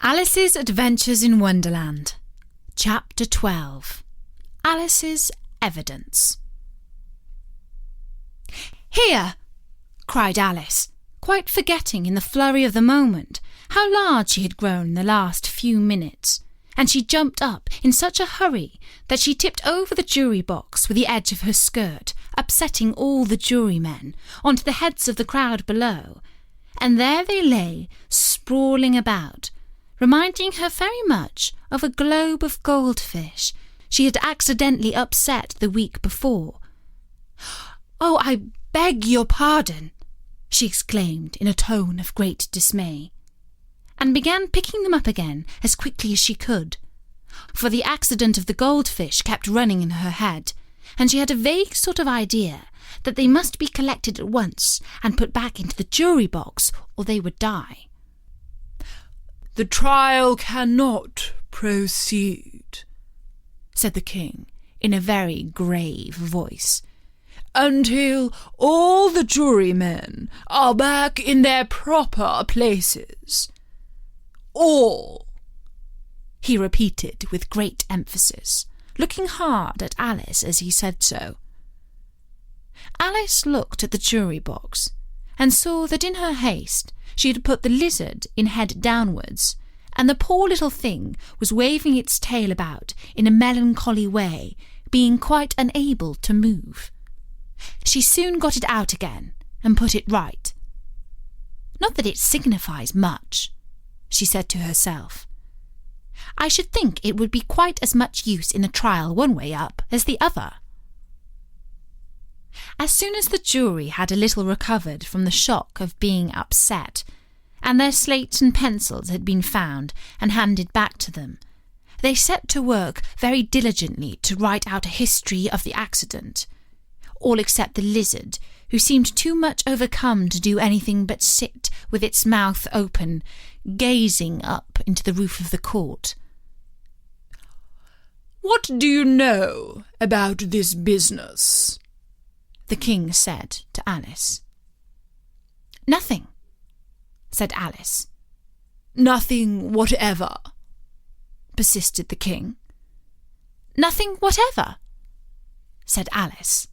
Alice's Adventures in Wonderland, Chapter 12. Alice's Evidence. "Here!" cried Alice, quite forgetting in the flurry of the moment how large she had grown in the last few minutes, and she jumped up in such a hurry that she tipped over the jury box with the edge of her skirt, upsetting all the jurymen onto the heads of the crowd below, and there they lay sprawling about, reminding her very much of a globe of goldfish she had accidentally upset the week before. "Oh, I beg your pardon," she exclaimed in a tone of great dismay, and began picking them up again as quickly as she could, for the accident of the goldfish kept running in her head, and she had a vague sort of idea that they must be collected at once and put back into the jury box, or they would die. "The trial cannot proceed," said the king in a very grave voice, "until all the jurymen are back in their proper places. All," he repeated with great emphasis, looking hard at Alice as he said so. Alice looked at the jury box and saw that in her haste she had put the lizard in head downwards, and the poor little thing was waving its tail about in a melancholy way, being quite unable to move. She soon got it out again and put it right. "Not that it signifies much," she said to herself. "I should think it would be quite as much use in a trial one way up as the other." As soon as the jury had a little recovered from the shock of being upset, and their slates and pencils had been found and handed back to them, they set to work very diligently to write out a history of the accident, all except the lizard, who seemed too much overcome to do anything but sit with its mouth open, gazing up into the roof of the court. "What do you know about this business?" the king said to Alice. "Nothing," said Alice. "Nothing whatever?" persisted the king. "Nothing whatever," said Alice.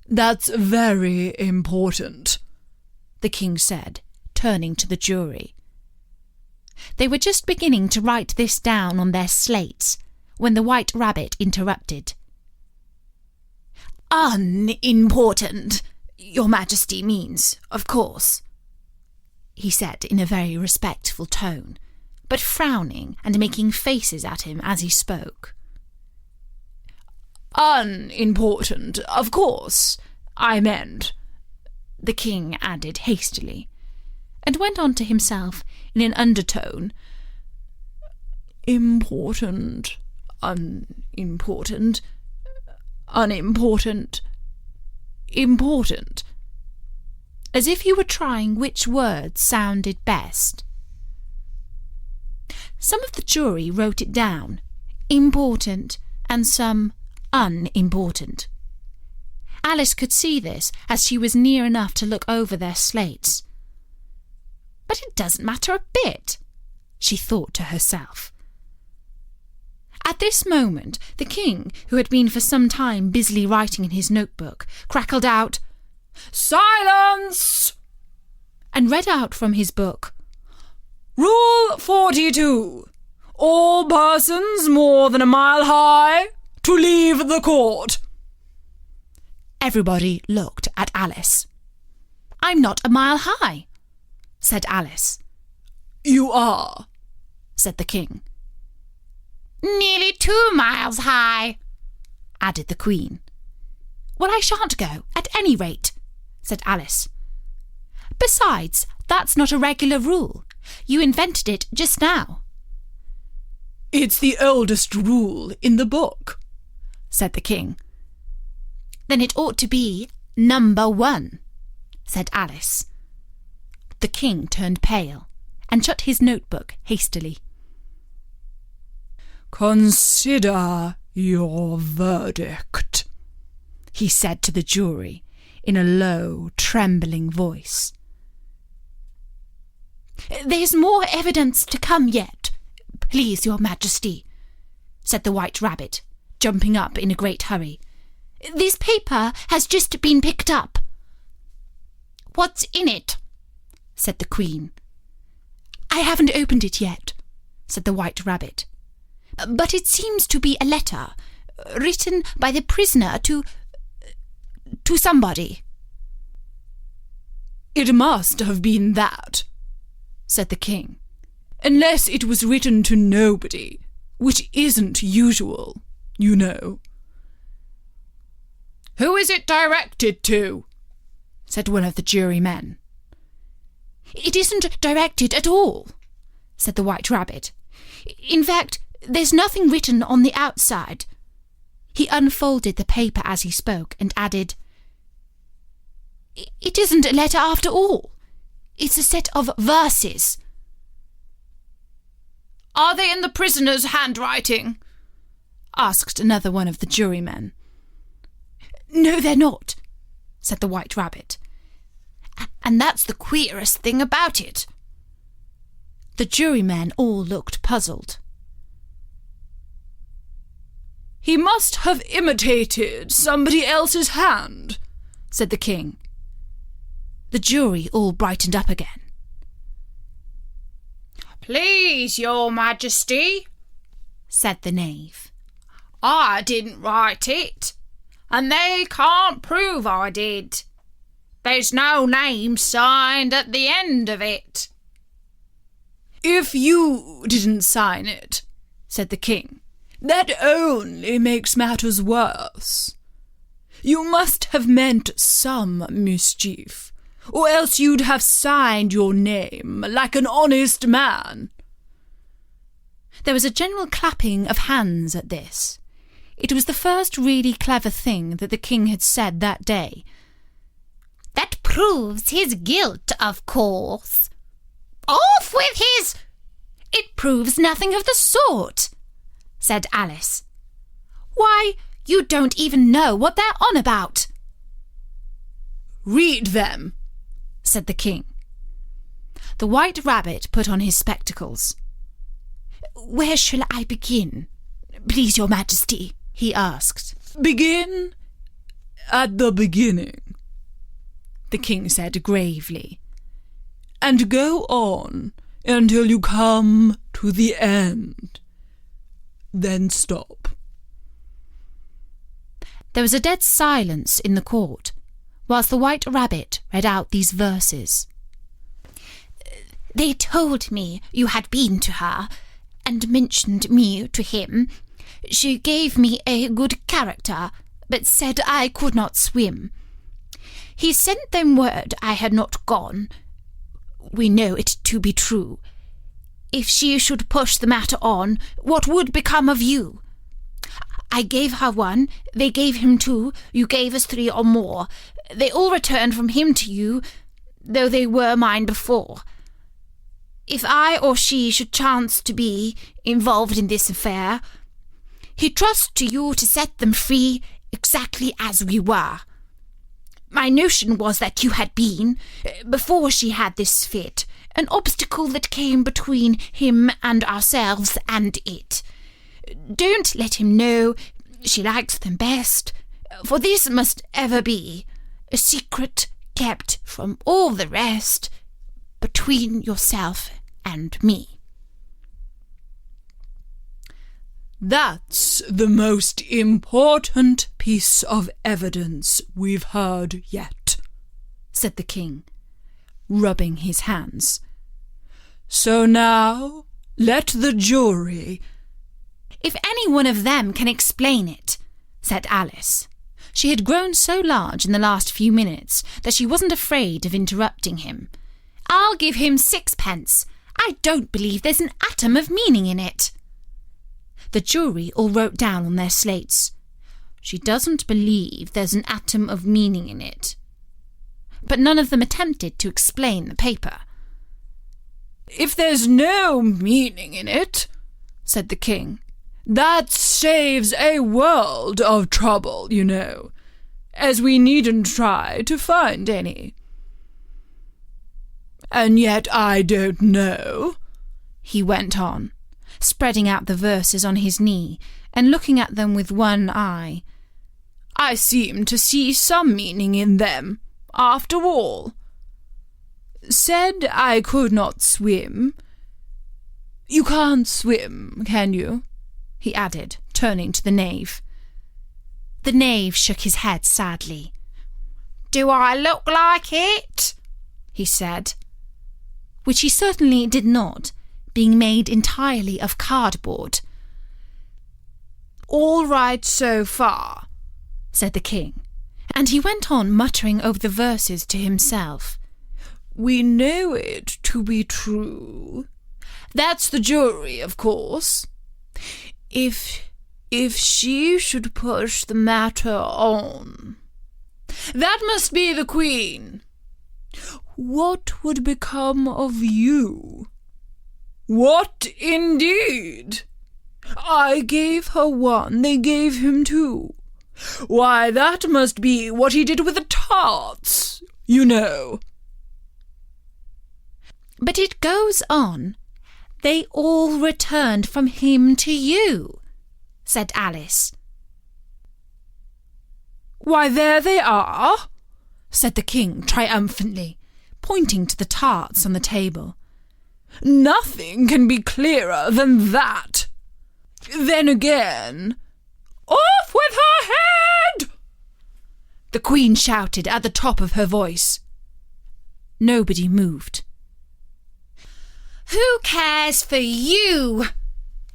"That's very important," the king said, turning to the jury. They were just beginning to write this down on their slates when the White Rabbit interrupted. "Unimportant, Your Majesty means, of course," he said in a very respectful tone, but frowning and making faces at him as he spoke. "Unimportant, of course, I meant," the king added hastily, and went on to himself in an undertone. "Important, unimportant, unimportant, important," as if he were trying which word sounded best. Some of the jury wrote it down, important, and some unimportant. Alice could see this as she was near enough to look over their slates. "But it doesn't matter a bit," she thought to herself. At this moment, the king, who had been for some time busily writing in his notebook, crackled out, "Silence!" and read out from his book, "Rule 42. All persons more than a mile high to leave the court." Everybody looked at Alice. "I'm not a mile high," said Alice. "You are," said the king. "Nearly 2 miles high," added the Queen. "Well, I shan't go, at any rate," said Alice. "Besides, that's not a regular rule. You invented it just now." "It's the oldest rule in the book," said the king. "Then it ought to be number 1, said Alice. The king turned pale and shut his notebook hastily. "Consider your verdict," he said to the jury in a low, trembling voice. "There's more evidence to come yet, please your Majesty," said the White Rabbit, jumping up in a great hurry. "This paper has just been picked up." "What's in it?" said the Queen. "I haven't opened it yet," said the White Rabbit. "But it seems to be a letter, written by the prisoner to somebody." "It must have been that," said the King, "unless it was written to nobody, which isn't usual, you know." "Who is it directed to?" said one of the jurymen. "It isn't directed at all," said the White Rabbit. "In fact, there's nothing written on the outside." He unfolded the paper as he spoke and added, "It isn't a letter after all. It's a set of verses." "Are they in the prisoner's handwriting?" asked another one of the jurymen. "No, they're not," said the White Rabbit. "And that's the queerest thing about it." The jurymen all looked puzzled. "He must have imitated somebody else's hand," said the King. The jury all brightened up again. "Please, your Majesty," said the knave, "I didn't write it, and they can't prove I did. There's no name signed at the end of it." "If you didn't sign it," said the King, "that only makes matters worse. You must have meant some mischief, or else you'd have signed your name like an honest man." There was a general clapping of hands at this. It was the first really clever thing that the King had said that day. "That proves his guilt, of course." "Off with his—" "It proves nothing of the sort," said Alice. "Why, you don't even know what they're on about." "Read them," said the King. The White Rabbit put on his spectacles. "Where shall I begin, please your Majesty?" he asked. "Begin at the beginning," the King said gravely, "and go on until you come to the end. Then stop." There was a dead silence in the court, whilst the White Rabbit read out these verses. "They told me you had been to her, and mentioned me to him. She gave me a good character, but said I could not swim. He sent them word I had not gone. We know it to be true. If she should push the matter on, what would become of you? I gave her 1, they gave him 2, you gave us 3 or more. They all returned from him to you, though they were mine before. If I or she should chance to be involved in this affair, he trusts to you to set them free exactly as we were. My notion was that you had been, before she had this fit, an obstacle that came between him and ourselves and it. Don't let him know she likes them best, for this must ever be a secret kept from all the rest between yourself and me." "That's the most important piece of evidence we've heard yet," said the King, rubbing his hands. "So now let the jury—" "If any one of them can explain it," said Alice. She had grown so large in the last few minutes that she wasn't afraid of interrupting him. "I'll give him 6 pence. I don't believe there's an atom of meaning in it." The jury all wrote down on their slates, "She doesn't believe there's an atom of meaning in it." But none of them attempted to explain the paper. "If there's no meaning in it," said the King, "that saves a world of trouble, you know, as we needn't try to find any. And yet I don't know," he went on, spreading out the verses on his knee and looking at them with one eye. "I seem to see some meaning in them, after all. Said I could not swim. You can't swim, can you?" he added, turning to the knave. The knave shook his head sadly. "Do I look like it?" he said, which he certainly did not, being made entirely of cardboard. "All right so far," said the king, and he went on muttering over the verses to himself. "We know it to be true. That's the jury, of course. If she should push the matter on, that must be the queen. What would become of you? What indeed? I gave her one, they gave him two. Why, that must be what he did with the tarts, you know." "But it goes on, they all returned from him to you," said Alice. "Why, there they are," said the king triumphantly, pointing to the tarts on the table. "Nothing can be clearer than that. Then again, off with her head!" the queen shouted at the top of her voice. Nobody moved. "Who cares for you?"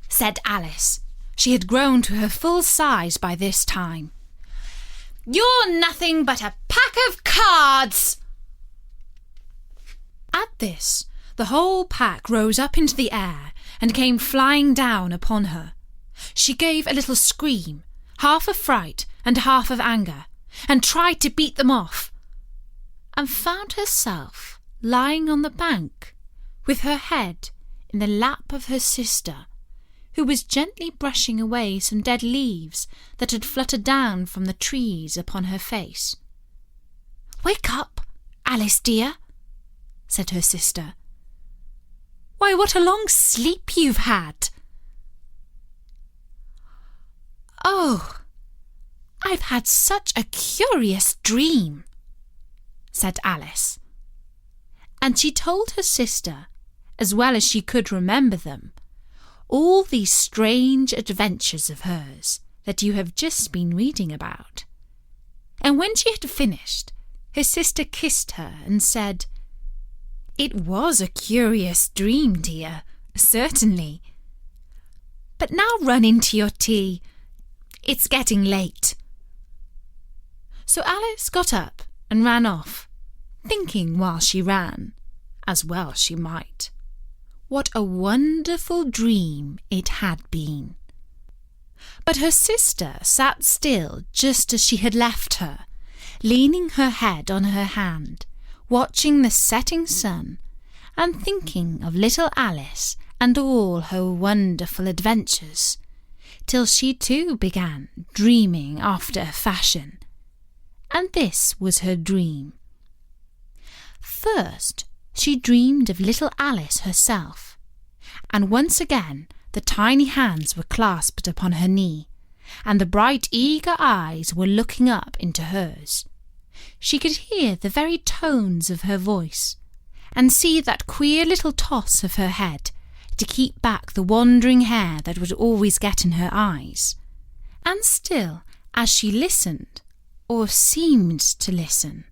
said Alice. She had grown to her full size by this time. "You're nothing but a pack of cards." At this, the whole pack rose up into the air and came flying down upon her. She gave a little scream, half of fright and half of anger, and tried to beat them off, and found herself lying on the bank, with her head in the lap of her sister, who was gently brushing away some dead leaves that had fluttered down from the trees upon her face. "Wake up, Alice dear," said her sister. "Why, what a long sleep you've had." "Oh, I've had such a curious dream," said Alice. And she told her sister, as well as she could remember them, all these strange adventures of hers that you have just been reading about. And when she had finished, her sister kissed her and said, "It was a curious dream, dear, certainly. But now run into your tea. It's getting late." So Alice got up and ran off, thinking while she ran, as well she might, what a wonderful dream it had been. But her sister sat still just as she had left her, leaning her head on her hand, watching the setting sun, and thinking of little Alice and all her wonderful adventures, till she too began dreaming after a fashion. And this was her dream. First, she dreamed of little Alice herself, and once again the tiny hands were clasped upon her knee, and the bright eager eyes were looking up into hers. She could hear the very tones of her voice, and see that queer little toss of her head to keep back the wandering hair that would always get in her eyes. And still, as she listened, or seemed to listen,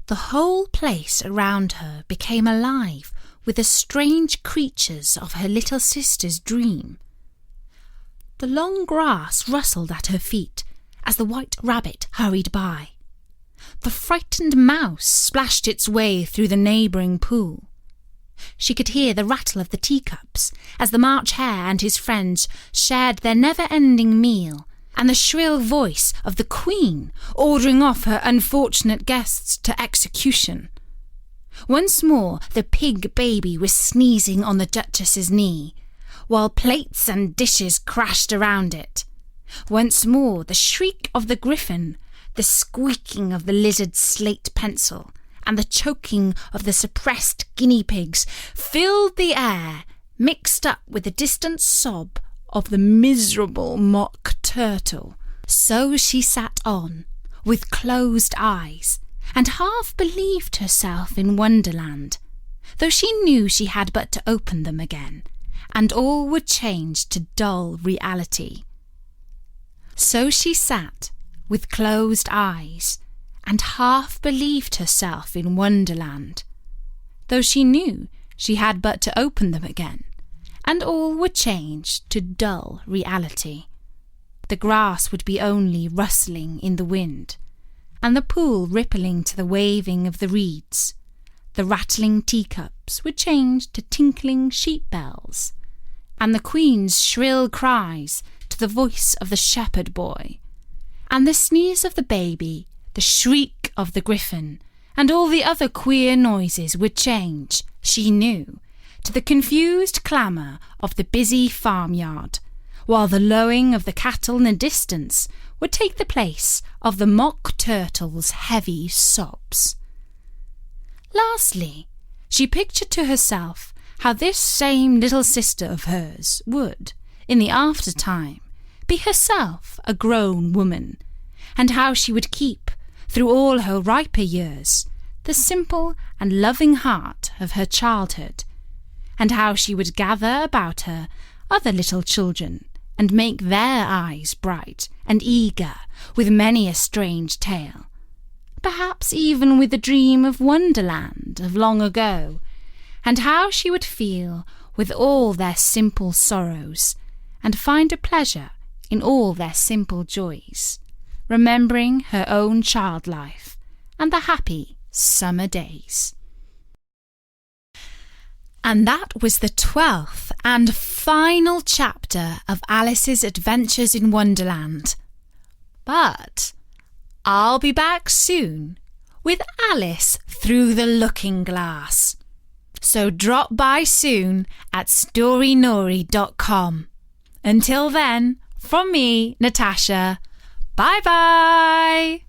the whole place around her became alive with the strange creatures of her little sister's dream. The long grass rustled at her feet as the white rabbit hurried by. The frightened mouse splashed its way through the neighbouring pool. She could hear the rattle of the teacups as the March Hare and his friends shared their never-ending meal, and the shrill voice of the Queen ordering off her unfortunate guests to execution. Once more the pig baby was sneezing on the Duchess's knee, while plates and dishes crashed around it. Once more the shriek of the griffin, the squeaking of the lizard's slate pencil, and the choking of the suppressed guinea pigs filled the air, mixed up with the distant sob of the miserable mock turtle. So she sat on, with closed eyes, and half believed herself in Wonderland, though she knew she had but to open them again, and all would change to dull reality. So she sat, with closed eyes, and half believed herself in Wonderland, though she knew she had but to open them again, and all would change to dull reality. The grass would be only rustling in the wind, and the pool rippling to the waving of the reeds. The rattling teacups would change to tinkling sheep bells, and the queen's shrill cries to the voice of the shepherd boy, and the sneeze of the baby, the shriek of the griffin, and all the other queer noises would change, she knew, to the confused clamour of the busy farmyard, while the lowing of the cattle in the distance would take the place of the mock turtle's heavy sobs. Lastly, she pictured to herself how this same little sister of hers would, in the after-time, be herself a grown woman, and how she would keep, through all her riper years, the simple and loving heart of her childhood, and how she would gather about her other little children, and make their eyes bright and eager with many a strange tale, perhaps even with the dream of Wonderland of long ago, and how she would feel with all their simple sorrows, and find a pleasure in all their simple joys, remembering her own child life and the happy summer days. And that was the 12th and final chapter of Alice's Adventures in Wonderland. But I'll be back soon with Alice Through the Looking Glass. So drop by soon at storynori.com. Until then, from me, Natasha, bye-bye!